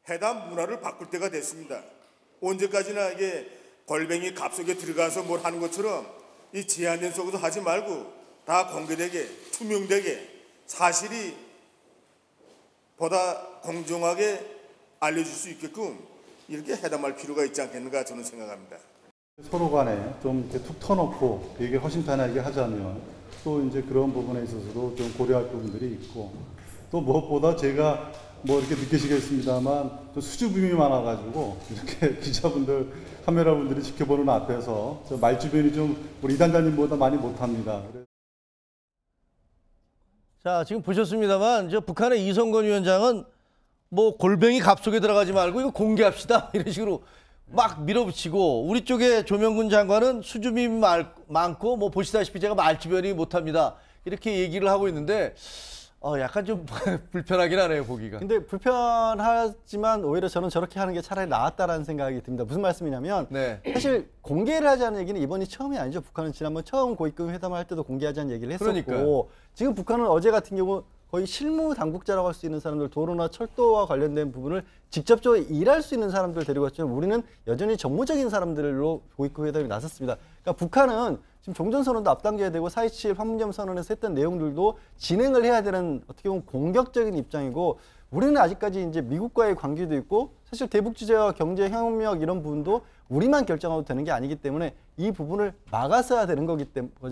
회담 문화를 바꿀 때가 됐습니다. 언제까지나 이게 골뱅이 갑 속에 들어가서 뭘 하는 것처럼 이 제한된 속에서 하지 말고 다 공개되게 투명되게 사실이 보다 공정하게 알려질 수 있게끔 이렇게 회담할 필요가 있지 않겠는가 저는 생각합니다. 서로 간에 좀 이렇게 툭 터놓고 얘기를 허심탄회하게 하자면 또 이제 그런 부분에 있어서도 좀 고려할 부분들이 있고 또 무엇보다 제가 뭐 이렇게 느끼시겠습니다만 또 수줍음이 많아가지고 이렇게 기자분들, 카메라분들이 지켜보는 앞에서 저 말주변이 좀 우리 이 단장님보다 많이 못합니다. 자, 지금 보셨습니다만 저 북한의 이성건 위원장은 뭐 골뱅이 갑 속에 들어가지 말고 이거 공개합시다 이런 식으로 막 밀어붙이고 우리 쪽에 조명근 장관은 수줍음이 많고 뭐 보시다시피 제가 말주변이 못합니다 이렇게 얘기를 하고 있는데 약간 좀 불편하긴 하네요, 보기가. 근데 불편하지만 오히려 저는 저렇게 하는 게 차라리 나았다라는 생각이 듭니다. 무슨 말씀이냐면 네. 사실 공개를 하자는 얘기는 이번이 처음이 아니죠. 북한은 지난번 처음 고위급 회담을 할 때도 공개하자는 얘기를 했었고 그러니까요. 지금 북한은 어제 같은 경우 거의 실무 당국자라고 할 수 있는 사람들, 도로나 철도와 관련된 부분을 직접적으로 일할 수 있는 사람들 데리고 왔지만 우리는 여전히 정무적인 사람들로 고위급 회담에 나섰습니다. 그러니까 북한은 지금 종전선언도 앞당겨야 되고 4.27 판문점 선언에서 했던 내용들도 진행을 해야 되는 어떻게 보면 공격적인 입장이고 우리는 아직까지 이제 미국과의 관계도 있고 사실 대북 규제와 경제 협력 이런 부분도 우리만 결정하도 되는 게 아니기 때문에 이 부분을 막아서야 되는 거지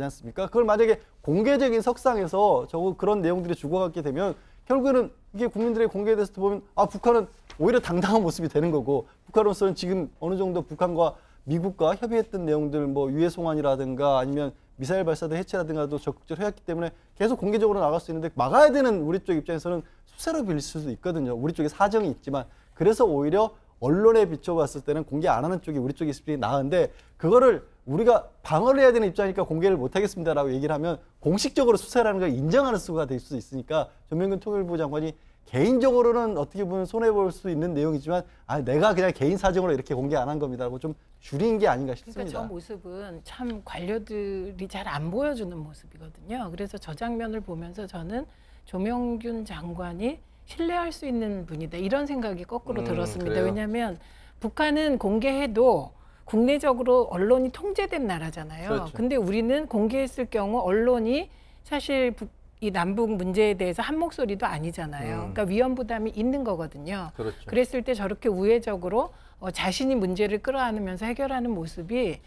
않습니까? 그걸 만약에 공개적인 석상에서 그런 내용들이 주고받게 되면 결국에는 이게 국민들의 공개에 대해서 보면 북한은 오히려 당당한 모습이 되는 거고 북한으로서는 지금 어느 정도 북한과 미국과 협의했던 내용들 뭐 유해 송환이라든가 아니면 미사일 발사대 해체라든가도 적극적으로 해왔기 때문에 계속 공개적으로 나갈 수 있는데 막아야 되는 우리 쪽 입장에서는 수세로 빌릴 수도 있거든요. 우리 쪽에 사정이 있지만 그래서 오히려 언론에 비춰봤을 때는 공개 안 하는 쪽이 우리 쪽이 있을 때 나은데 그거를 우리가 방어를 해야 되는 입장이니까 공개를 못 하겠습니다라고 얘기를 하면 공식적으로 수사라는 걸 인정하는 수가 될 수도 있으니까 전명근 통일부 장관이 개인적으로는 어떻게 보면 손해볼 수 있는 내용이지만 내가 그냥 개인 사정으로 이렇게 공개 안 한 겁니다라고 좀 줄인 게 아닌가 싶습니다. 그러니까 저 모습은 참 관료들이 잘 안 보여주는 모습이거든요. 그래서 저 장면을 보면서 저는 조명균 장관이 신뢰할 수 있는 분이다 이런 생각이 거꾸로 들었습니다. 그래요? 왜냐하면 북한은 공개해도 국내적으로 언론이 통제된 나라잖아요. 그렇죠. 근데 우리는 공개했을 경우 언론이 사실 이 남북 문제에 대해서 한 목소리도 아니잖아요. 그러니까 위험 부담이 있는 거거든요. 그렇죠. 그랬을 때 저렇게 우회적으로 자신이 문제를 끌어안으면서 해결하는 모습이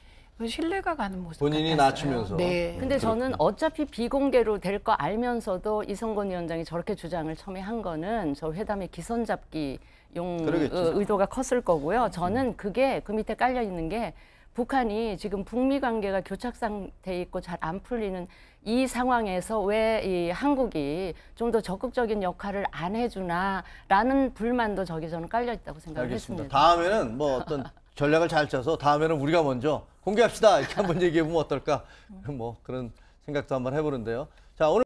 신뢰가 가는 모습 본인이 같았어요. 낮추면서. 네. 근데 저는 어차피 비공개로 될 거 알면서도 이성건 위원장이 저렇게 주장을 처음에 한 거는 저 회담의 기선 잡기 의도가 컸을 거고요. 저는 그게 그 밑에 깔려 있는 게 북한이 지금 북미 관계가 교착 상태에 있고 잘 안 풀리는 이 상황에서 왜 이 한국이 좀 더 적극적인 역할을 안 해주나라는 불만도 저는 깔려 있다고 생각을 했습니다. 다음에는 뭐 어떤 전략을 잘 짜서 다음에는 우리가 먼저 공개합시다 이렇게 한번 얘기해 보면 어떨까? 뭐 그런 생각도 한번 해보는데요. 자, 오늘